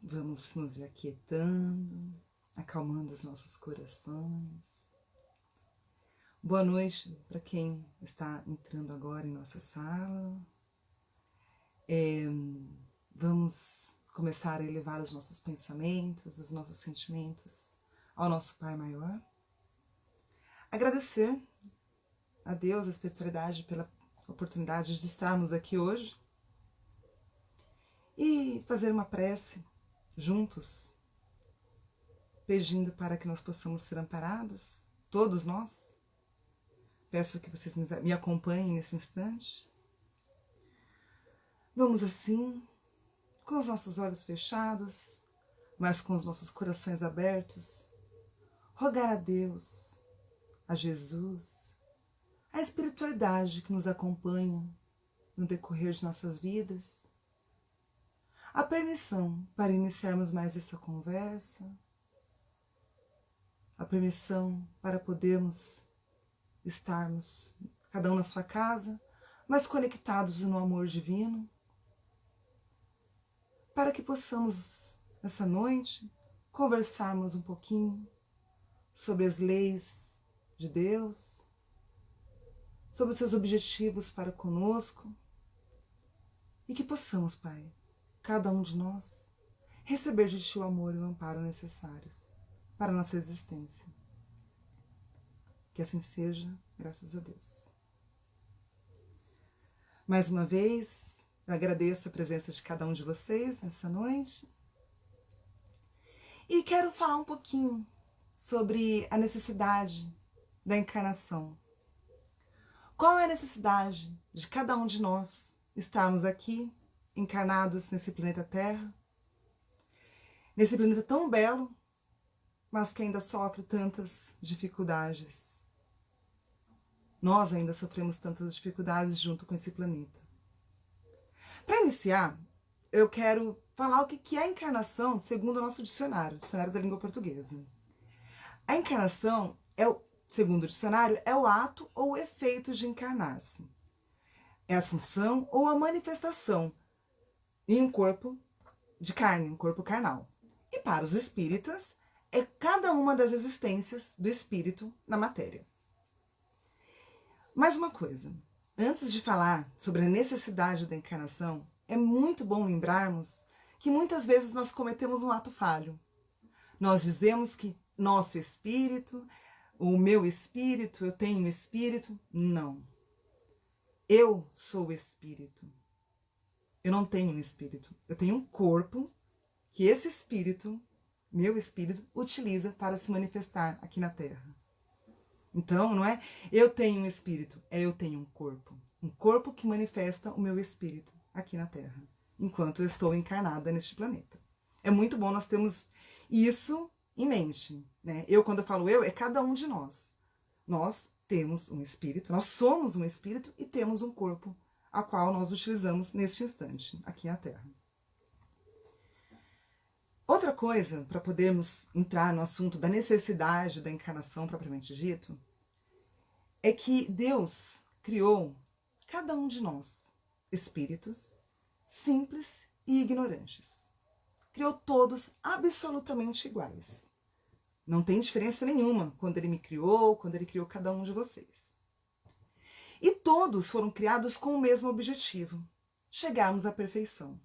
Vamos nos aquietando, acalmando os nossos corações. Boa noite para quem está entrando agora em nossa sala. Vamos começar a elevar os nossos pensamentos, os nossos sentimentos ao nosso Pai Maior. Agradecer a Deus, a espiritualidade, pela oportunidade de estarmos aqui hoje e fazer uma prece juntos, pedindo para que nós possamos ser amparados, todos nós. Peço que vocês me acompanhem nesse instante. Vamos assim, com os nossos olhos fechados, mas com os nossos corações abertos, rogar a Deus, a Jesus, a espiritualidade que nos acompanha no decorrer de nossas vidas, a permissão para iniciarmos mais essa conversa, a permissão para podermos estarmos, cada um na sua casa, mas conectados no amor divino, para que possamos, nessa noite, conversarmos um pouquinho sobre as leis de Deus, sobre os seus objetivos para conosco, e que possamos, Pai, cada um de nós, receber de Ti o amor e o amparo necessários para a nossa existência. Que assim seja, graças a Deus. Mais uma vez, eu agradeço a presença de cada um de vocês nessa noite. E quero falar um pouquinho sobre a necessidade da encarnação. Qual é a necessidade de cada um de nós estarmos aqui, encarnados nesse planeta Terra, nesse planeta tão belo, mas que ainda sofre tantas dificuldades. Nós ainda sofremos tantas dificuldades junto com esse planeta. Para iniciar, eu quero falar o que é a encarnação segundo o nosso dicionário, o dicionário da língua portuguesa. A encarnação, segundo o dicionário, é o ato ou o efeito de encarnar-se. É a assunção ou a manifestação em um corpo de carne, um corpo carnal. E para os espíritas, é cada uma das existências do espírito na matéria. Mais uma coisa, antes de falar sobre a necessidade da encarnação, é muito bom lembrarmos que muitas vezes nós cometemos um ato falho. Nós dizemos que nosso espírito, o meu espírito, eu tenho um espírito. Não. Eu sou o espírito. Eu não tenho um espírito. Eu tenho um corpo que esse espírito, meu espírito, utiliza para se manifestar aqui na Terra. Então, não é eu tenho um espírito, é eu tenho um corpo que manifesta o meu espírito aqui na Terra, enquanto eu estou encarnada neste planeta. É muito bom nós termos isso em mente, né? Quando eu falo eu, é cada um de nós. Nós temos um espírito, nós somos um espírito e temos um corpo a qual nós utilizamos neste instante, aqui na Terra. Outra coisa, para podermos entrar no assunto da necessidade da encarnação propriamente dito, é que Deus criou cada um de nós, espíritos, simples e ignorantes. Criou todos absolutamente iguais. Não tem diferença nenhuma quando Ele me criou, quando Ele criou cada um de vocês. E todos foram criados com o mesmo objetivo, chegarmos à perfeição.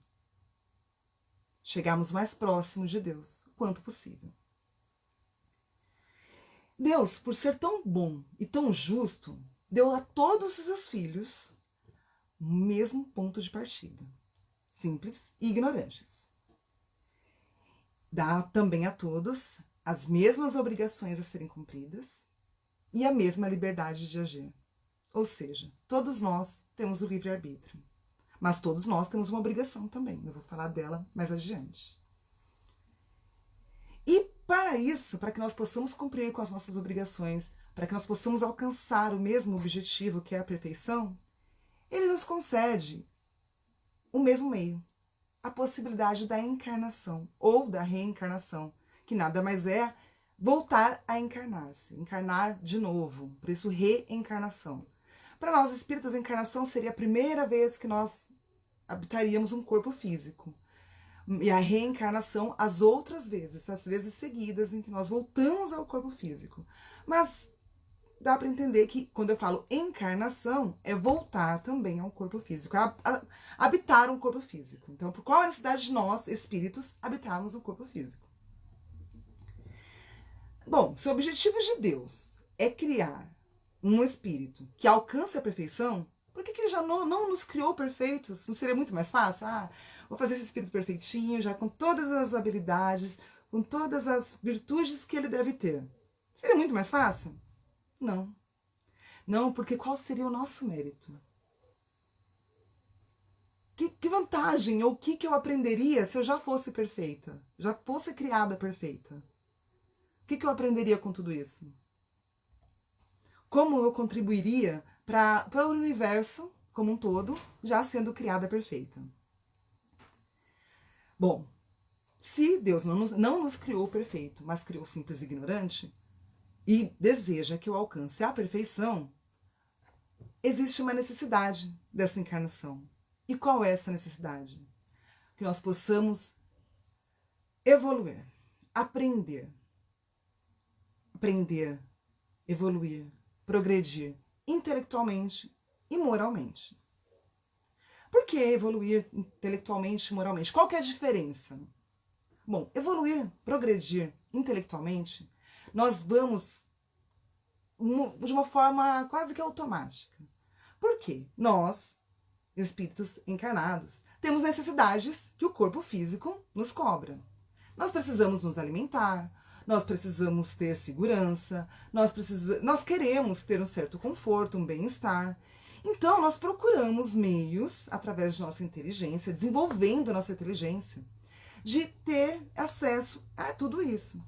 Chegarmos mais próximos de Deus, o quanto possível. Deus, por ser tão bom e tão justo, deu a todos os seus filhos o mesmo ponto de partida, simples e ignorantes. Dá também a todos as mesmas obrigações a serem cumpridas e a mesma liberdade de agir. Ou seja, todos nós temos o livre-arbítrio. Mas todos nós temos uma obrigação também. Eu vou falar dela mais adiante. E para isso, para que nós possamos cumprir com as nossas obrigações, para que nós possamos alcançar o mesmo objetivo, que é a perfeição, Ele nos concede o mesmo meio, a possibilidade da encarnação ou da reencarnação, que nada mais é voltar a encarnar-se, encarnar de novo, por isso reencarnação. Para nós espíritas, a encarnação seria a primeira vez que nós habitaríamos um corpo físico. E a reencarnação as outras vezes, as vezes seguidas em que nós voltamos ao corpo físico. Mas dá para entender que quando eu falo encarnação, é voltar também ao corpo físico, habitar um corpo físico. Então, por qual a necessidade de nós, espíritos, habitarmos um corpo físico? Bom, se o objetivo de Deus é criar um espírito que alcance a perfeição, por que ele já não nos criou perfeitos? Não seria muito mais fácil? Vou fazer esse espírito perfeitinho, já com todas as habilidades, com todas as virtudes que ele deve ter. Seria muito mais fácil? Não. Não, porque qual seria o nosso mérito? Que vantagem ou o que eu aprenderia se eu já fosse perfeita? Já fosse criada perfeita? O que eu aprenderia com tudo isso? Como eu contribuiria para o universo como um todo, já sendo criada perfeita? Bom, se Deus não nos criou perfeito, mas criou simples e ignorante, e deseja que eu alcance a perfeição, existe uma necessidade dessa encarnação. E qual é essa necessidade? Que nós possamos evoluir, aprender, evoluir, progredir intelectualmente e moralmente. Por que evoluir intelectualmente e moralmente? Qual que é a diferença? Bom, evoluir, progredir intelectualmente, nós vamos de uma forma quase que automática. Por quê? Nós, espíritos encarnados, temos necessidades que o corpo físico nos cobra. Nós precisamos nos alimentar, nós precisamos ter segurança, nós queremos ter um certo conforto, um bem-estar. Então, nós procuramos meios, através de nossa inteligência, desenvolvendo nossa inteligência, de ter acesso a tudo isso.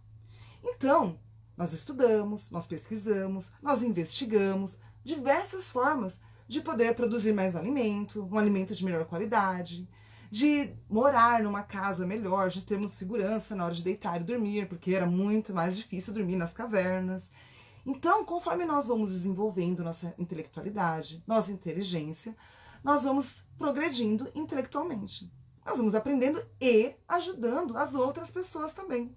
Então, nós estudamos, nós pesquisamos, nós investigamos diversas formas de poder produzir mais alimento, um alimento de melhor qualidade, de morar numa casa melhor, de termos segurança na hora de deitar e dormir, porque era muito mais difícil dormir nas cavernas. Então, conforme nós vamos desenvolvendo nossa intelectualidade, nossa inteligência, nós vamos progredindo intelectualmente. Nós vamos aprendendo e ajudando as outras pessoas também.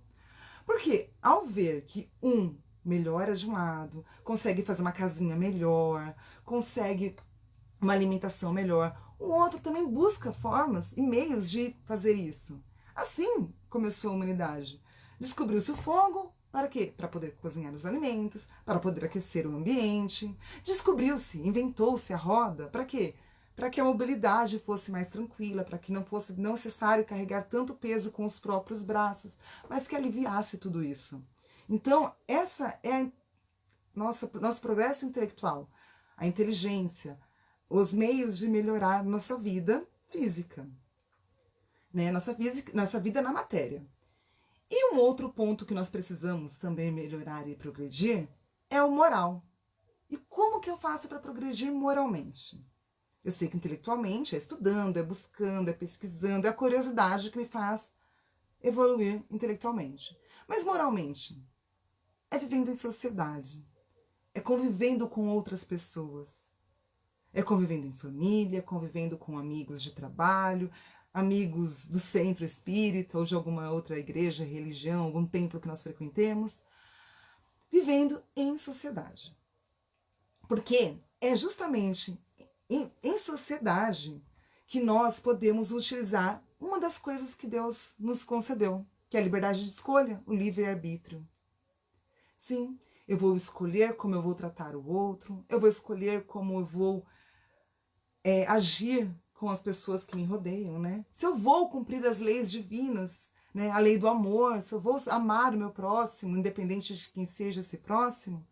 Porque ao ver que um melhora de um lado, consegue fazer uma casinha melhor, consegue uma alimentação melhor, o outro também busca formas e meios de fazer isso. Assim começou a humanidade. Descobriu-se o fogo, para quê? Para poder cozinhar os alimentos, para poder aquecer o ambiente. Descobriu-se, inventou-se a roda, para quê? Para que a mobilidade fosse mais tranquila, para que não fosse necessário carregar tanto peso com os próprios braços, mas que aliviasse tudo isso. Então, essa é nosso progresso intelectual, a inteligência, os meios de melhorar nossa vida física, né? Nossa vida na matéria. E um outro ponto que nós precisamos também melhorar e progredir é o moral. E como que eu faço para progredir moralmente? Eu sei que intelectualmente é estudando, é buscando, é pesquisando, é a curiosidade que me faz evoluir intelectualmente. Mas moralmente, é vivendo em sociedade, é convivendo com outras pessoas, é convivendo em família, convivendo com amigos de trabalho, amigos do centro espírita ou de alguma outra igreja, religião, algum templo que nós frequentemos, vivendo em sociedade. Porque é justamente em sociedade que nós podemos utilizar uma das coisas que Deus nos concedeu, que é a liberdade de escolha, o livre-arbítrio. Sim, eu vou escolher como eu vou tratar o outro, eu vou escolher como eu vou agir com as pessoas que me rodeiam, né? Se eu vou cumprir as leis divinas, né? A lei do amor, se eu vou amar o meu próximo, independente de quem seja esse próximo,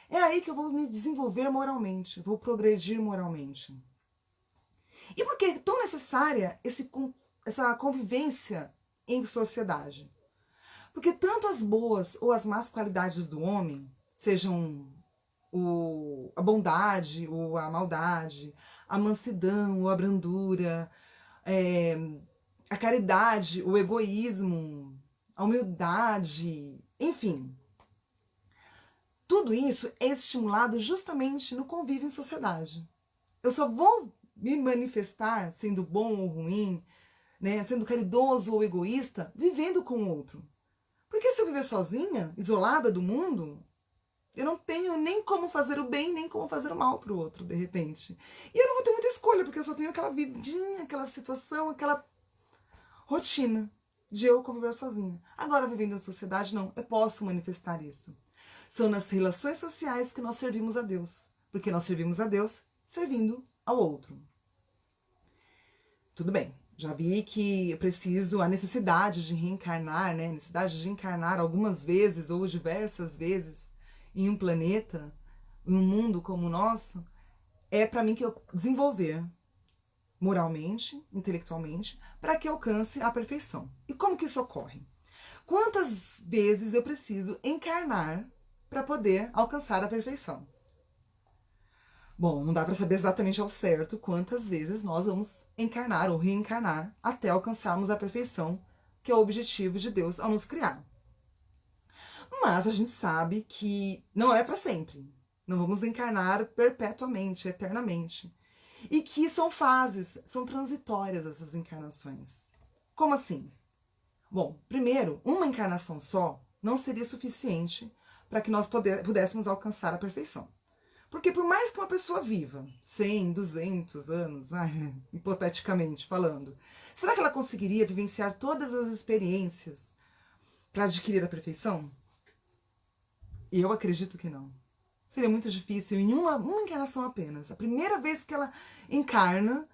é aí que eu vou me desenvolver moralmente, vou progredir moralmente. E por que é tão necessária essa convivência em sociedade? Porque tanto as boas ou as más qualidades do homem, sejam a bondade ou a maldade, a mansidão ou a brandura, a caridade, o egoísmo, a humildade, enfim. Tudo isso é estimulado justamente no convívio em sociedade. Eu só vou me manifestar sendo bom ou ruim, né, sendo caridoso ou egoísta, vivendo com o outro. Porque se eu viver sozinha, isolada do mundo, eu não tenho nem como fazer o bem, nem como fazer o mal para o outro, de repente. E eu não vou ter muita escolha, porque eu só tenho aquela vidinha, aquela situação, aquela rotina de eu conviver sozinha. Agora, vivendo em sociedade, não, eu posso manifestar isso. São nas relações sociais que nós servimos a Deus, porque nós servimos a Deus servindo ao outro. Tudo bem, já vi que eu preciso, a necessidade de reencarnar, né? A necessidade de encarnar algumas vezes ou diversas vezes em um planeta, em um mundo como o nosso, é para mim que eu desenvolver moralmente, intelectualmente, para que eu alcance a perfeição. E como que isso ocorre? Quantas vezes eu preciso encarnar para poder alcançar a perfeição? Bom, não dá para saber exatamente ao certo quantas vezes nós vamos encarnar ou reencarnar até alcançarmos a perfeição, que é o objetivo de Deus ao nos criar. Mas a gente sabe que não é para sempre. Não vamos encarnar perpetuamente, eternamente. E que são fases, são transitórias essas encarnações. Como assim? Bom, primeiro, uma encarnação só não seria suficiente para que nós pudéssemos alcançar a perfeição. Porque por mais que uma pessoa viva 100, 200 anos, hipoteticamente falando, será que ela conseguiria vivenciar todas as experiências para adquirir a perfeição? Eu acredito que não. Seria muito difícil em uma encarnação apenas. A primeira vez que ela encarna,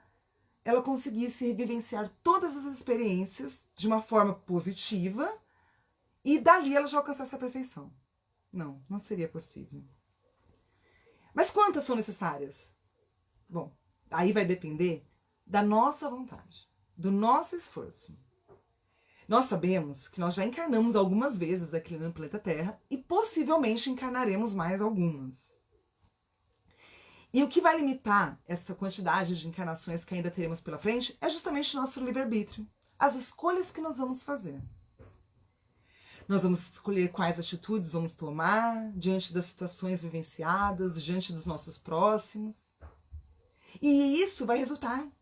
ela conseguisse vivenciar todas as experiências de uma forma positiva e dali ela já alcançasse a perfeição. Não, não seria possível. Mas quantas são necessárias? Bom, aí vai depender da nossa vontade, do nosso esforço. Nós sabemos que nós já encarnamos algumas vezes aqui no planeta Terra e possivelmente encarnaremos mais algumas. E o que vai limitar essa quantidade de encarnações que ainda teremos pela frente é justamente o nosso livre-arbítrio, as escolhas que nós vamos fazer. Nós vamos escolher quais atitudes vamos tomar diante das situações vivenciadas, diante dos nossos próximos. E isso vai resultar em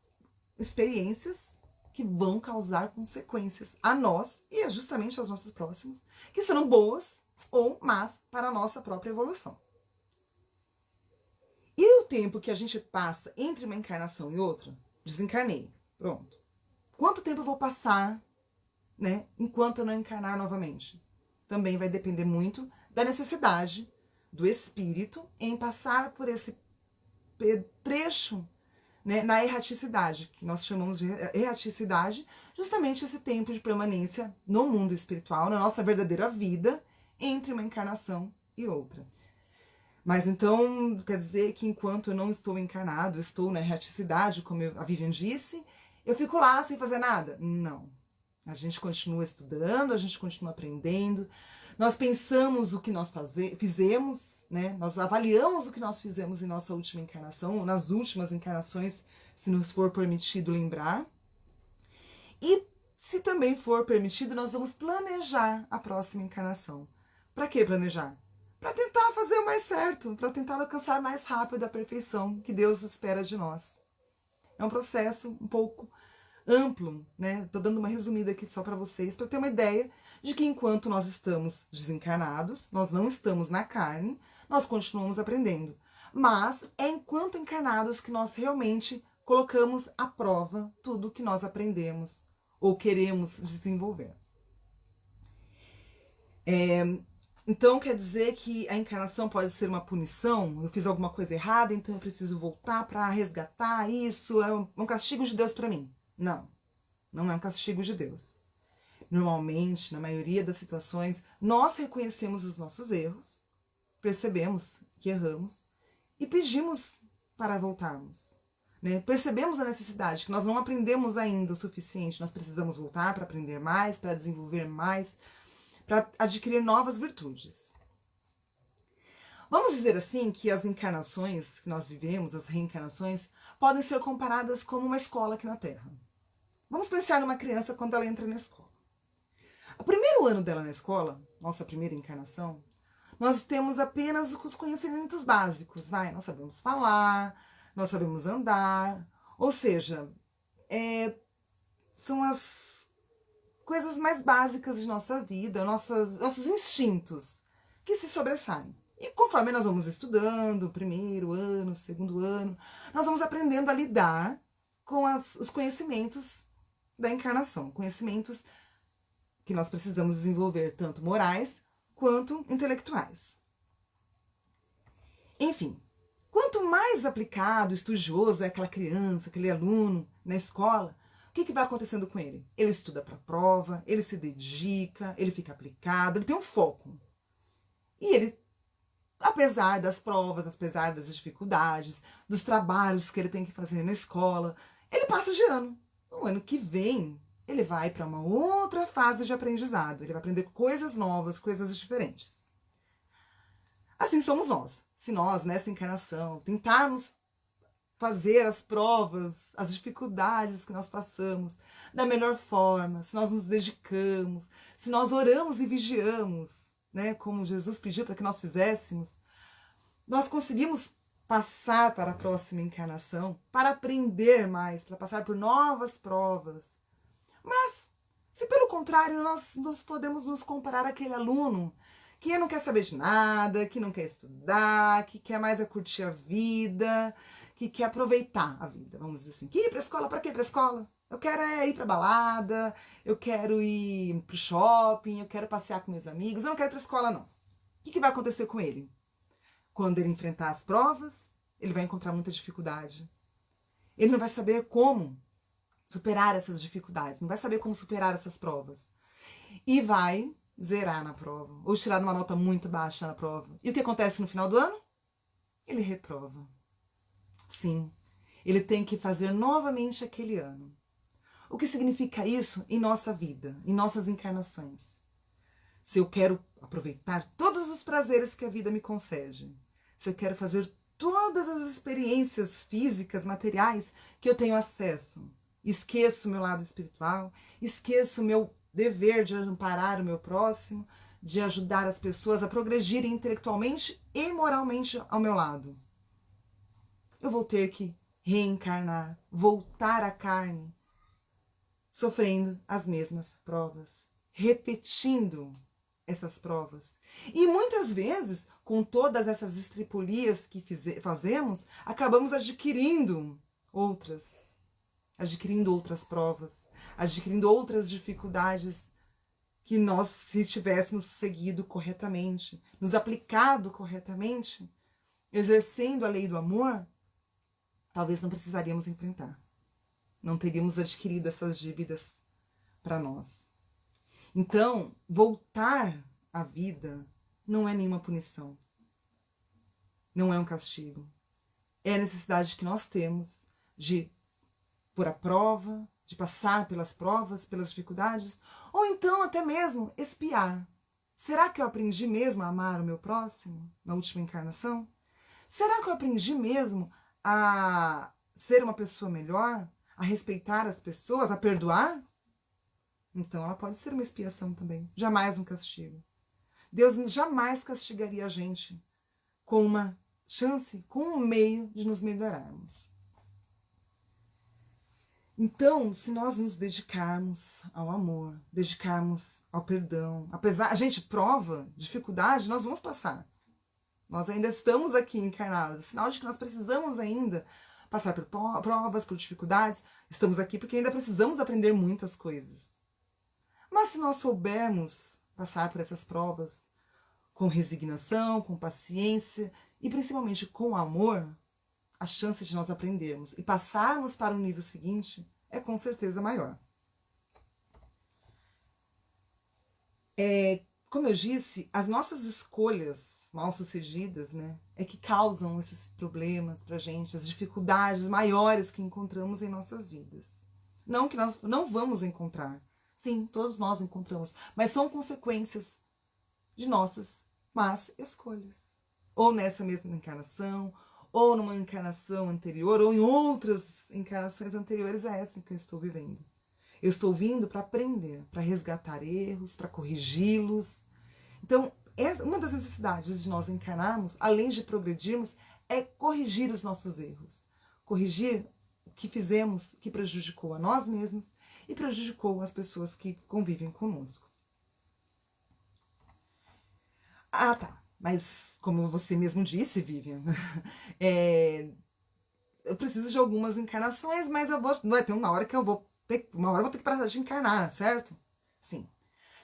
experiências que vão causar consequências a nós e justamente aos nossos próximos, que serão boas ou más para a nossa própria evolução. E o tempo que a gente passa entre uma encarnação e outra, desencarnei, pronto. Quanto tempo eu vou passar, né, enquanto eu não encarnar novamente? Também vai depender muito da necessidade do espírito em passar por esse trecho, né, na erraticidade, que nós chamamos de erraticidade, justamente esse tempo de permanência no mundo espiritual, na nossa verdadeira vida, entre uma encarnação e outra. Mas então, quer dizer que enquanto eu não estou encarnado, estou na erraticidade, como a Vivian disse, eu fico lá sem fazer nada? Não. A gente continua estudando, a gente continua aprendendo, nós pensamos o que nós fizemos, né? Nós avaliamos o que nós fizemos em nossa última encarnação, ou nas últimas encarnações, se nos for permitido lembrar. E se também for permitido, nós vamos planejar a próxima encarnação. Para que planejar? Para tentar fazer o mais certo, para tentar alcançar mais rápido a perfeição que Deus espera de nós. É um processo um pouco amplo, né? Tô dando uma resumida aqui só para vocês, para ter uma ideia de que enquanto nós estamos desencarnados, nós não estamos na carne, nós continuamos aprendendo. Mas é enquanto encarnados que nós realmente colocamos à prova tudo que nós aprendemos ou queremos desenvolver. Então quer dizer que a encarnação pode ser uma punição? Eu fiz alguma coisa errada, então eu preciso voltar para resgatar isso? É um castigo de Deus para mim? Não, não é um castigo de Deus. Normalmente, na maioria das situações, nós reconhecemos os nossos erros, percebemos que erramos e pedimos para voltarmos. Né? Percebemos a necessidade, que nós não aprendemos ainda o suficiente, nós precisamos voltar para aprender mais, para desenvolver mais, para adquirir novas virtudes. Vamos dizer assim que as encarnações que nós vivemos, as reencarnações, podem ser comparadas como uma escola aqui na Terra. Vamos pensar numa criança quando ela entra na escola. O primeiro ano dela na escola, nossa primeira encarnação, nós temos apenas os conhecimentos básicos. Nós sabemos falar, nós sabemos andar, ou seja, são as coisas mais básicas de nossa vida, nossos instintos que se sobressaem. E conforme nós vamos estudando, primeiro ano, segundo ano, nós vamos aprendendo a lidar com os conhecimentos da encarnação, conhecimentos que nós precisamos desenvolver, tanto morais quanto intelectuais. Enfim, quanto mais aplicado, estudioso é aquela criança, aquele aluno na escola, o que vai acontecendo com ele? Ele estuda para a prova, ele se dedica, ele fica aplicado, ele tem um foco. E ele, apesar das provas, apesar das dificuldades, dos trabalhos que ele tem que fazer na escola, ele passa de ano. No ano que vem, ele vai para uma outra fase de aprendizado. Ele vai aprender coisas novas, coisas diferentes. Assim somos nós. Se nós, nessa encarnação, tentarmos fazer as provas, as dificuldades que nós passamos da melhor forma, se nós nos dedicamos, se nós oramos e vigiamos, né, como Jesus pediu para que nós fizéssemos, nós conseguimos passar para a próxima encarnação, para aprender mais, para passar por novas provas. Mas, se pelo contrário nós podemos nos comparar àquele aluno que não quer saber de nada, que não quer estudar, que quer mais curtir a vida, que quer aproveitar a vida, vamos dizer assim. Que ir para a escola? Para quê para a escola? Eu quero ir para balada, eu quero ir para o shopping, eu quero passear com meus amigos, eu não quero ir para a escola não. O que vai acontecer com ele? Quando ele enfrentar as provas, ele vai encontrar muita dificuldade. Ele não vai saber como superar essas dificuldades, não vai saber como superar essas provas. E vai zerar na prova, ou tirar uma nota muito baixa na prova. E o que acontece no final do ano? Ele reprova. Sim, ele tem que fazer novamente aquele ano. O que significa isso em nossa vida, em nossas encarnações? Se eu quero aproveitar todos os prazeres que a vida me concede, se eu quero fazer todas as experiências físicas, materiais que eu tenho acesso, esqueço o meu lado espiritual, esqueço o meu dever de amparar o meu próximo, de ajudar as pessoas a progredirem intelectualmente e moralmente ao meu lado. Eu vou ter que reencarnar, voltar à carne, sofrendo as mesmas provas, repetindo essas provas. E muitas vezes, com todas essas estripulias que fazemos, acabamos adquirindo outras provas, adquirindo outras dificuldades que nós, se tivéssemos seguido corretamente, nos aplicado corretamente, exercendo a lei do amor, talvez não precisaríamos enfrentar. Não teríamos adquirido essas dívidas para nós. Então, voltar à vida não é nenhuma punição. Não é um castigo. É a necessidade que nós temos de pôr a prova, de passar pelas provas, pelas dificuldades, ou então até mesmo espiar. Será que eu aprendi mesmo a amar o meu próximo na última encarnação? Será que eu aprendi mesmo a ser uma pessoa melhor, a respeitar as pessoas, a perdoar? Então ela pode ser uma expiação também, jamais um castigo. Deus jamais castigaria a gente com uma chance, com um meio de nos melhorarmos. Então, se nós nos dedicarmos ao amor, dedicarmos ao perdão, apesar, a gente prova, dificuldade, nós vamos passar. Nós ainda estamos aqui encarnados, sinal de que nós precisamos ainda passar por provas, por dificuldades. Estamos aqui porque ainda precisamos aprender muitas coisas. Mas se nós soubermos passar por essas provas com resignação, com paciência e principalmente com amor, a chance de nós aprendermos e passarmos para o nível seguinte é com certeza maior. Como eu disse, as nossas escolhas mal sucedidas, né, é que causam esses problemas pra gente, as dificuldades maiores que encontramos em nossas vidas. Não que nós não vamos encontrar. Sim, todos nós encontramos, mas são consequências de nossas más escolhas. Ou nessa mesma encarnação, ou numa encarnação anterior, ou em outras encarnações anteriores a essa que eu estou vivendo. Eu estou vindo para aprender, para resgatar erros, para corrigi-los. Então, uma das necessidades de nós encarnarmos, além de progredirmos, é corrigir os nossos erros. Corrigir o que fizemos que prejudicou a nós mesmos e prejudicou as pessoas que convivem conosco. Ah, tá. Mas, como você mesmo disse, Vivian, eu preciso de algumas encarnações, mas vai ter uma hora que eu vou ter que parar de encarnar, certo? Sim.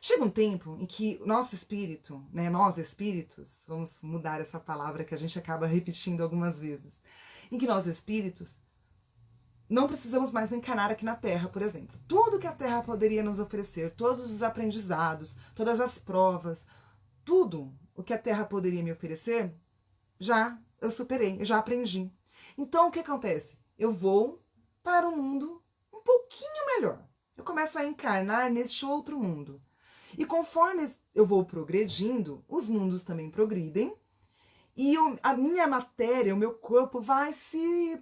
Chega um tempo em que nosso espírito, né, nós espíritos, vamos mudar essa palavra que a gente acaba repetindo algumas vezes, em que nós espíritos não precisamos mais encarnar aqui na Terra, por exemplo. Tudo que a Terra poderia nos oferecer, todos os aprendizados, todas as provas, tudo o que a Terra poderia me oferecer, eu superei, eu já aprendi. Então, o que acontece? Eu vou para um mundo um pouquinho melhor. Eu começo a encarnar neste outro mundo. E conforme eu vou progredindo, os mundos também progridem, e a minha matéria, o meu corpo vai se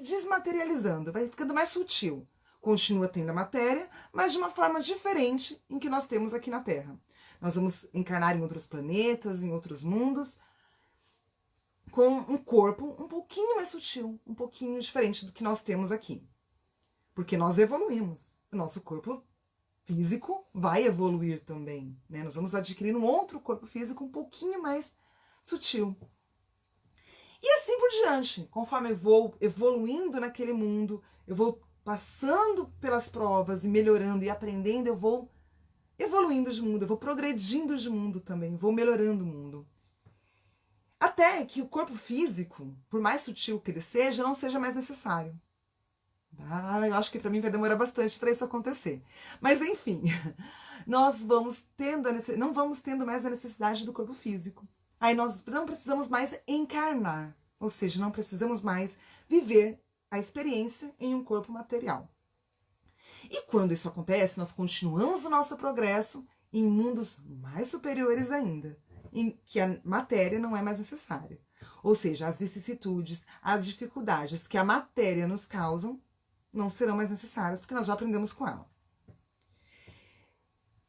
desmaterializando, vai ficando mais sutil. Continua tendo a matéria, mas de uma forma diferente em que nós temos aqui na Terra. Nós vamos encarnar em outros planetas, em outros mundos, com um corpo um pouquinho mais sutil, um pouquinho diferente do que nós temos aqui. Porque nós evoluímos. O nosso corpo físico vai evoluir também, né? Nós vamos adquirir um outro corpo físico um pouquinho mais sutil. E assim por diante, conforme eu vou evoluindo naquele mundo, eu vou passando pelas provas e melhorando e aprendendo, eu vou evoluindo de mundo, eu vou progredindo de mundo também, vou melhorando o mundo. Até que o corpo físico, por mais sutil que ele seja, não seja mais necessário. Eu acho que para mim vai demorar bastante para isso acontecer. Mas enfim, nós vamos não vamos tendo mais a necessidade do corpo físico. Aí nós não precisamos mais encarnar, ou seja, não precisamos mais viver a experiência em um corpo material. E quando isso acontece, nós continuamos o nosso progresso em mundos mais superiores ainda, em que a matéria não é mais necessária. Ou seja, as vicissitudes, as dificuldades que a matéria nos causam não serão mais necessárias, porque nós já aprendemos com ela.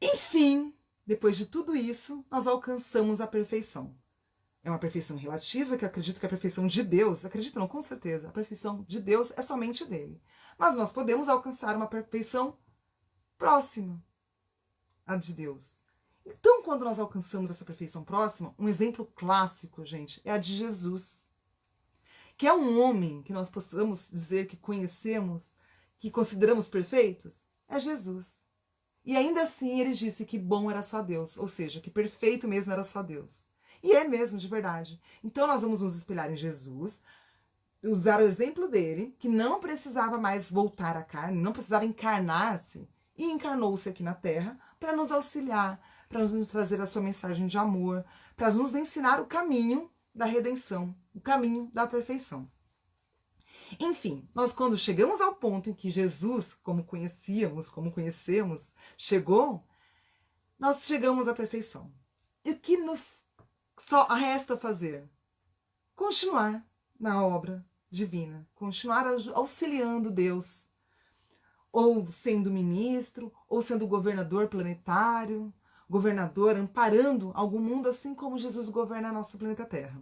Enfim, depois de tudo isso, nós alcançamos a perfeição. É uma perfeição relativa, que eu acredito que é a perfeição de Deus, acredito não, com certeza, a perfeição de Deus é somente dele. Mas nós podemos alcançar uma perfeição próxima à de Deus. Então, quando nós alcançamos essa perfeição próxima, um exemplo clássico, gente, é a de Jesus. Que é um homem que nós possamos dizer que conhecemos, que consideramos perfeitos, é Jesus. E ainda assim ele disse que bom era só Deus, ou seja, que perfeito mesmo era só Deus. E é mesmo, de verdade. Então nós vamos nos espelhar em Jesus, usar o exemplo dele, que não precisava mais voltar à carne, não precisava encarnar-se, e encarnou-se aqui na Terra para nos auxiliar, para nos trazer a sua mensagem de amor, para nos ensinar o caminho da redenção, o caminho da perfeição. Enfim, nós quando chegamos ao ponto em que Jesus, como conhecemos, chegou, nós chegamos à perfeição. E o que nos só resta fazer? Continuar na obra divina, continuar auxiliando Deus, ou sendo ministro, ou sendo governador planetário, governador, amparando algum mundo, assim como Jesus governa nosso planeta Terra.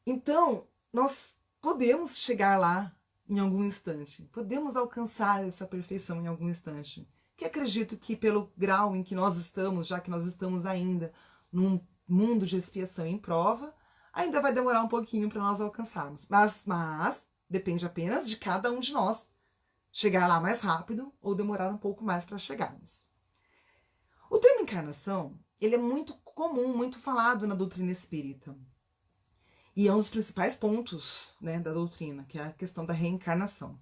Então, nós podemos chegar lá em algum instante, podemos alcançar essa perfeição em algum instante, que acredito que pelo grau em que nós estamos, já que nós estamos ainda num mundo de expiação em prova, ainda vai demorar um pouquinho para nós alcançarmos, mas depende apenas de cada um de nós chegar lá mais rápido ou demorar um pouco mais para chegarmos. O termo encarnação, ele é muito comum, muito falado na doutrina espírita. E é um dos principais pontos, né, da doutrina, que é a questão da reencarnação.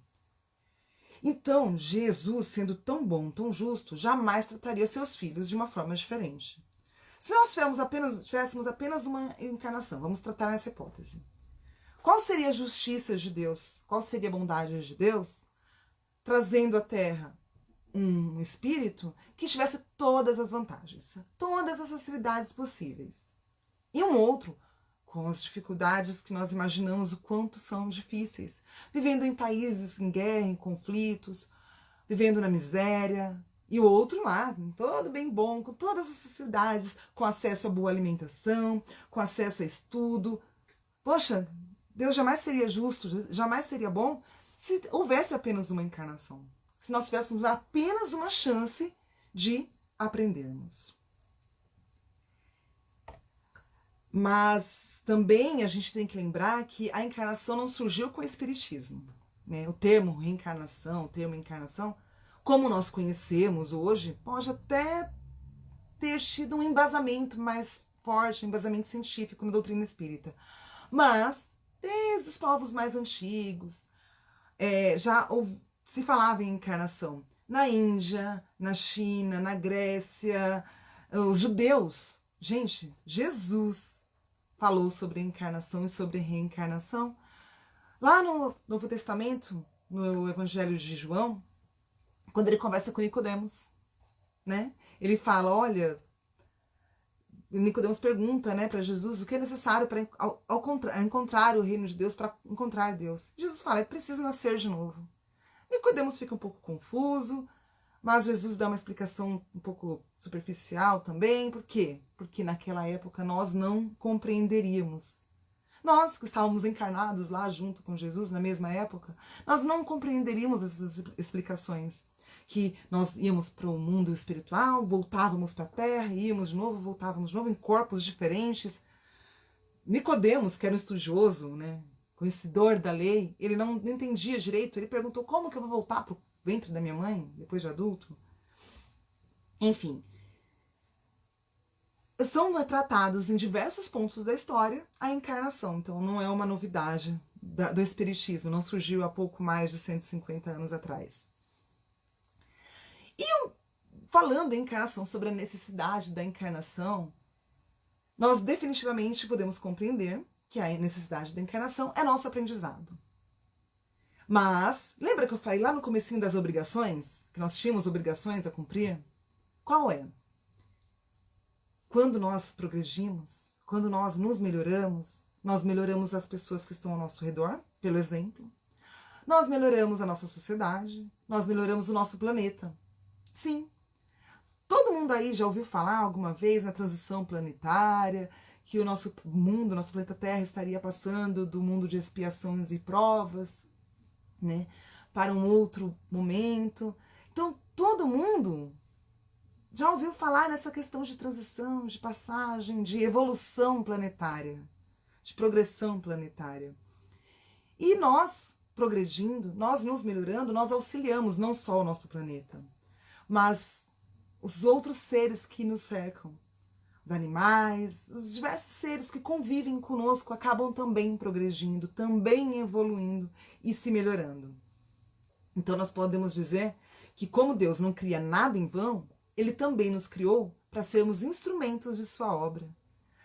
Então, Jesus, sendo tão bom, tão justo, jamais trataria seus filhos de uma forma diferente. Se nós tivéssemos apenas uma encarnação, vamos tratar nessa hipótese. Qual seria a justiça de Deus? Qual seria a bondade de Deus? Trazendo à Terra um espírito que tivesse todas as vantagens, todas as facilidades possíveis. E um outro com as dificuldades que nós imaginamos o quanto são difíceis, vivendo em países em guerra, em conflitos, vivendo na miséria, e o outro lá, todo bem bom, com todas as facilidades, com acesso a boa alimentação, com acesso a estudo. Poxa, Deus jamais seria justo, jamais seria bom se houvesse apenas uma encarnação. Se nós tivéssemos apenas uma chance de aprendermos. Mas também a gente tem que lembrar que a encarnação não surgiu com o Espiritismo. Né? O termo reencarnação, o termo encarnação, como nós conhecemos hoje, pode até ter tido um embasamento mais forte, um embasamento científico na doutrina espírita. Mas, desde os povos mais antigos, já se falava em encarnação. Na Índia, na China, na Grécia, os judeus. Gente, Jesus falou sobre encarnação e sobre reencarnação. Lá no Novo Testamento, no Evangelho de João, quando ele conversa com Nicodemos, né? Ele fala, olha, Nicodemos pergunta, né, para Jesus o que é necessário para encontrar o reino de Deus, para encontrar Deus. Jesus fala, é preciso nascer de novo. Nicodemos fica um pouco confuso, mas Jesus dá uma explicação um pouco superficial também. Por quê? Porque naquela época nós não compreenderíamos. Nós que estávamos encarnados lá junto com Jesus na mesma época, nós não compreenderíamos essas explicações. Que nós íamos para o mundo espiritual, voltávamos para a terra, íamos de novo, voltávamos de novo em corpos diferentes. Nicodemos, que era um estudioso, né, conhecedor da lei, ele não entendia direito, ele perguntou como que eu vou voltar para o ventre da minha mãe, depois de adulto? Enfim, são tratados em diversos pontos da história a encarnação, então não é uma novidade do Espiritismo, não surgiu há pouco mais de 150 anos atrás. E falando em encarnação, sobre a necessidade da encarnação, nós definitivamente podemos compreender que a necessidade da encarnação é nosso aprendizado. Mas, lembra que eu falei lá no comecinho das obrigações? Que nós tínhamos obrigações a cumprir? Qual é? Quando nós progredimos, quando nós nos melhoramos, nós melhoramos as pessoas que estão ao nosso redor, pelo exemplo. Nós melhoramos a nossa sociedade, nós melhoramos o nosso planeta. Sim. Todo mundo aí já ouviu falar alguma vez na transição planetária, que o nosso mundo, nosso planeta Terra estaria passando do mundo de expiações e provas, né, para um outro momento. Então, todo mundo já ouviu falar nessa questão de transição, de passagem, de evolução planetária, de progressão planetária. E nós, progredindo, nós nos melhorando, nós auxiliamos não só o nosso planeta, mas os outros seres que nos cercam, os animais, os diversos seres que convivem conosco acabam também progredindo, também evoluindo e se melhorando. Então nós podemos dizer que como Deus não cria nada em vão, Ele também nos criou para sermos instrumentos de sua obra,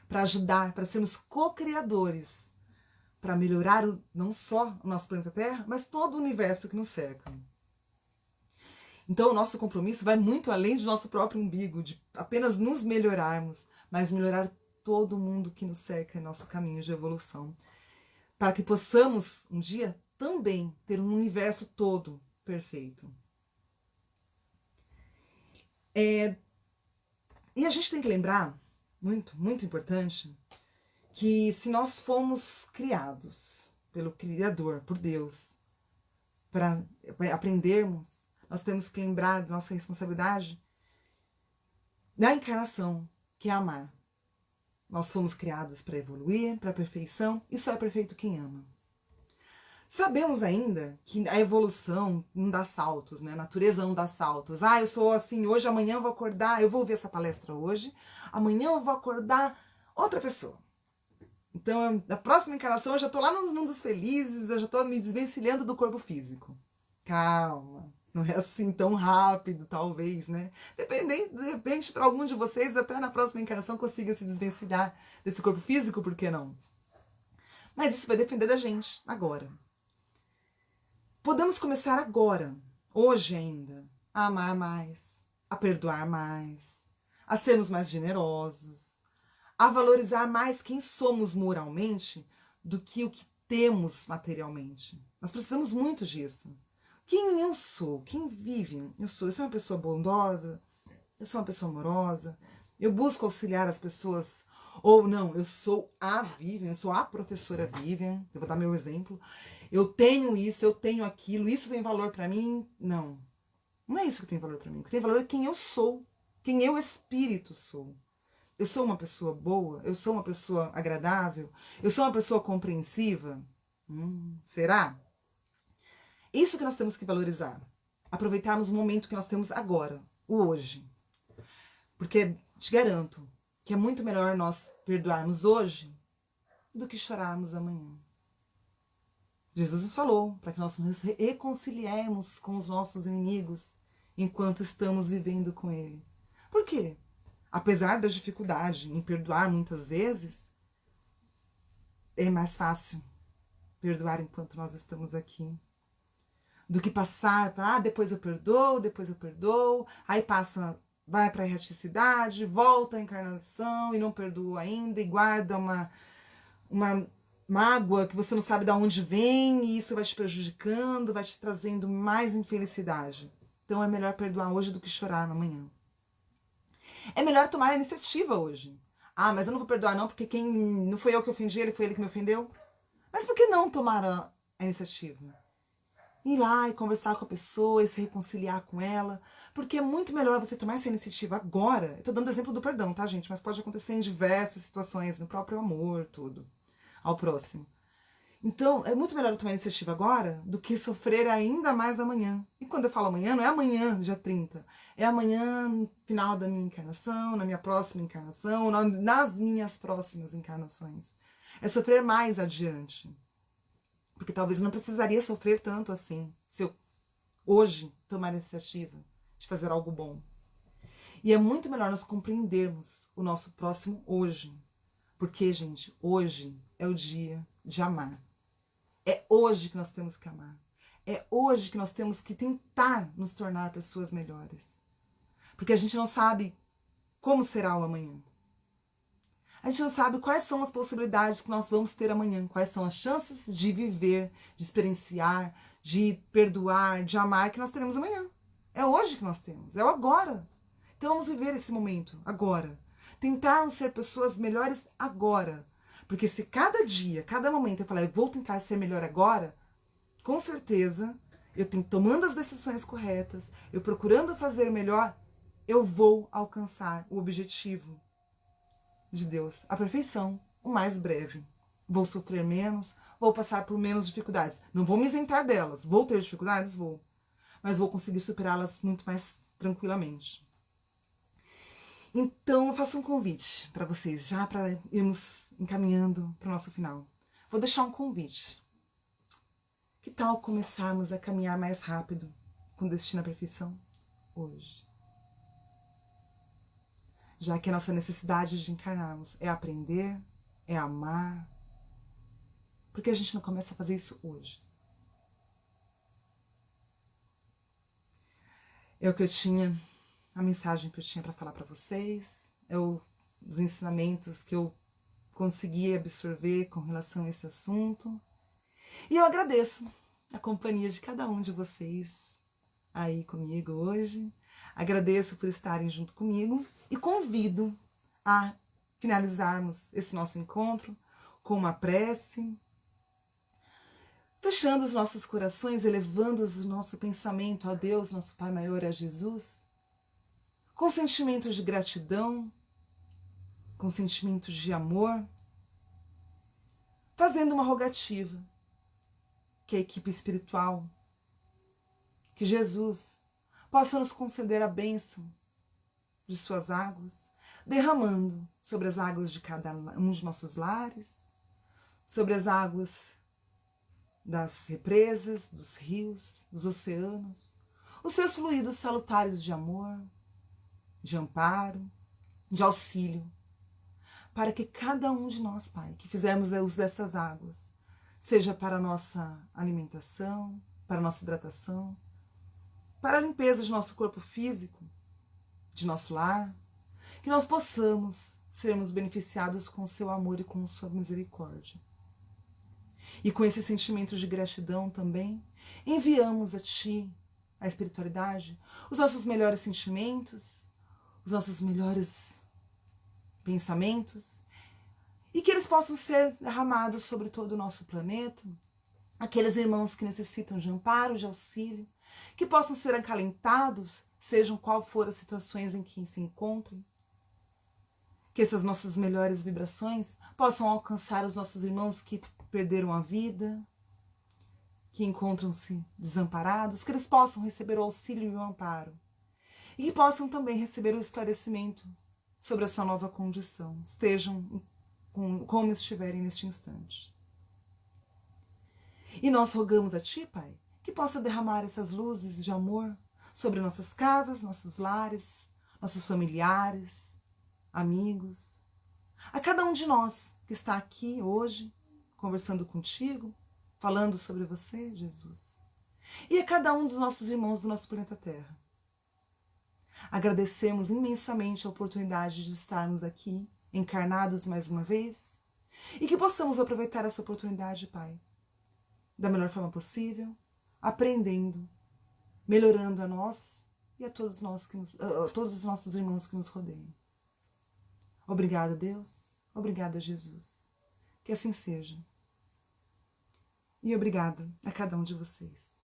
para ajudar, para sermos co-criadores, para melhorar não só o nosso planeta Terra, mas todo o universo que nos cerca. Então o nosso compromisso vai muito além do nosso próprio umbigo, de apenas nos melhorarmos, mas melhorar todo mundo que nos cerca em nosso caminho de evolução, para que possamos um dia também ter um universo todo perfeito. E a gente tem que lembrar, muito importante, que se nós fomos criados pelo Criador, por Deus, para aprendermos, nós temos que lembrar da nossa responsabilidade da encarnação, que é amar. Nós fomos criados para evoluir, para a perfeição, e só é perfeito quem ama. Sabemos ainda que a evolução não dá saltos, né? A natureza não dá saltos. Ah, eu sou assim hoje, amanhã eu vou acordar, eu vou ouvir essa palestra hoje, amanhã eu vou acordar outra pessoa. Então, na próxima encarnação eu já estou lá nos mundos felizes, eu já estou me desvencilhando do corpo físico. Calma, não é assim tão rápido, talvez, né? De repente, para algum de vocês, até na próxima encarnação consiga se desvencilhar desse corpo físico, por que não? Mas isso vai depender da gente, agora. Podemos começar agora, hoje ainda, a amar mais, a perdoar mais, a sermos mais generosos, a valorizar mais quem somos moralmente do que o que temos materialmente. Nós precisamos muito disso. Quem eu sou? Quem vive? Eu sou uma pessoa bondosa, eu sou uma pessoa amorosa, eu busco auxiliar as pessoas, Ou não, eu sou a Vivian, eu sou a professora Vivian, eu vou dar meu exemplo. Eu tenho isso, eu tenho aquilo, isso tem valor pra mim? Não. Não é isso que tem valor pra mim. O que tem valor é quem eu sou, quem eu espírito sou. Eu sou uma pessoa boa? Eu sou uma pessoa agradável? Eu sou uma pessoa compreensiva? Será? Isso que nós temos que valorizar. Aproveitarmos o momento que nós temos agora, o hoje. Porque te garanto que é muito melhor nós perdoarmos hoje do que chorarmos amanhã. Jesus nos falou para que nós nos reconciliemos com os nossos inimigos enquanto estamos vivendo com ele. Por quê? Apesar da dificuldade em perdoar muitas vezes, é mais fácil perdoar enquanto nós estamos aqui do que passar para depois eu perdoo, aí passa, vai para a erraticidade, volta à encarnação e não perdoa ainda e guarda uma mágoa que você não sabe de onde vem e isso vai te prejudicando, vai te trazendo mais infelicidade. Então é melhor perdoar hoje do que chorar amanhã. É melhor tomar a iniciativa hoje. Ah, mas eu não vou perdoar não, porque quem não foi eu que ofendi ele, foi ele que me ofendeu. Mas por que não tomar a iniciativa? Ir lá e conversar com a pessoa e se reconciliar com ela, porque é muito melhor você tomar essa iniciativa agora. Eu tô dando exemplo do perdão, tá, gente? Mas pode acontecer em diversas situações, no próprio amor, tudo, ao próximo. Então, é muito melhor eu tomar a iniciativa agora do que sofrer ainda mais amanhã. E quando eu falo amanhã, não é amanhã, dia 30. É amanhã, no final da minha encarnação, na minha próxima encarnação, nas minhas próximas encarnações. É sofrer mais adiante. Porque talvez eu não precisaria sofrer tanto assim, se eu hoje tomar a iniciativa de fazer algo bom. E é muito melhor nós compreendermos o nosso próximo hoje. Porque, gente, hoje é o dia de amar. É hoje que nós temos que amar. É hoje que nós temos que tentar nos tornar pessoas melhores. Porque a gente não sabe como será o amanhã. A gente não sabe quais são as possibilidades que nós vamos ter amanhã, quais são as chances de viver, de experienciar, de perdoar, de amar que nós teremos amanhã. É hoje que nós temos, é o agora. Então vamos viver esse momento, agora. Tentarmos ser pessoas melhores agora. Porque se cada dia, cada momento eu falar, eu vou tentar ser melhor agora, com certeza, eu tenho tomando as decisões corretas, eu procurando fazer melhor, eu vou alcançar o objetivo de Deus, a perfeição, o mais breve. Vou sofrer menos, vou passar por menos dificuldades. Não vou me isentar delas, vou ter dificuldades? Vou. Mas vou conseguir superá-las muito mais tranquilamente. Então eu faço um convite para vocês, já para irmos encaminhando para o nosso final. Vou deixar um convite. Que tal começarmos a caminhar mais rápido com destino à perfeição hoje? Já que a nossa necessidade de encarnarmos é aprender, é amar. Por que a gente não começa a fazer isso hoje? É o que eu tinha, a mensagem que eu tinha para falar para vocês, os ensinamentos que eu consegui absorver com relação a esse assunto. E eu agradeço a companhia de cada um de vocês aí comigo hoje. Agradeço por estarem junto comigo e convido a finalizarmos esse nosso encontro com uma prece, fechando os nossos corações, elevando o nosso pensamento a Deus, nosso Pai maior, a Jesus, com sentimentos de gratidão, com sentimentos de amor, fazendo uma rogativa que a equipe espiritual, que Jesus possa nos conceder a bênção de suas águas, derramando sobre as águas de cada um de nossos lares, sobre as águas das represas, dos rios, dos oceanos, os seus fluidos salutares de amor, de amparo, de auxílio, para que cada um de nós, Pai, que fizermos uso dessas águas, seja para a nossa alimentação, para a nossa hidratação, para a limpeza de nosso corpo físico, de nosso lar, que nós possamos sermos beneficiados com o seu amor e com a sua misericórdia. E com esse sentimento de gratidão também, enviamos a Ti, a espiritualidade, os nossos melhores sentimentos, os nossos melhores pensamentos, E que eles possam ser derramados sobre todo o nosso planeta, aqueles irmãos que necessitam de amparo, de auxílio, que possam ser acalentados, sejam qual for as situações em que se encontrem, que essas nossas melhores vibrações possam alcançar os nossos irmãos que perderam a vida, que encontram-se desamparados, que eles possam receber o auxílio e o amparo, e que possam também receber o esclarecimento sobre a sua nova condição, estejam como estiverem neste instante. E nós rogamos a Ti, Pai, que possa derramar essas luzes de amor sobre nossas casas, nossos lares, nossos familiares, amigos, a cada um de nós que está aqui hoje, conversando contigo, falando sobre você, Jesus, e a cada um dos nossos irmãos do nosso planeta Terra. Agradecemos imensamente a oportunidade de estarmos aqui, encarnados mais uma vez, e que possamos aproveitar essa oportunidade, Pai, da melhor forma possível, aprendendo, melhorando a nós e a todos os nossos irmãos que nos rodeiam. Obrigada, Deus. Obrigada, Jesus. Que assim seja. E obrigada a cada um de vocês.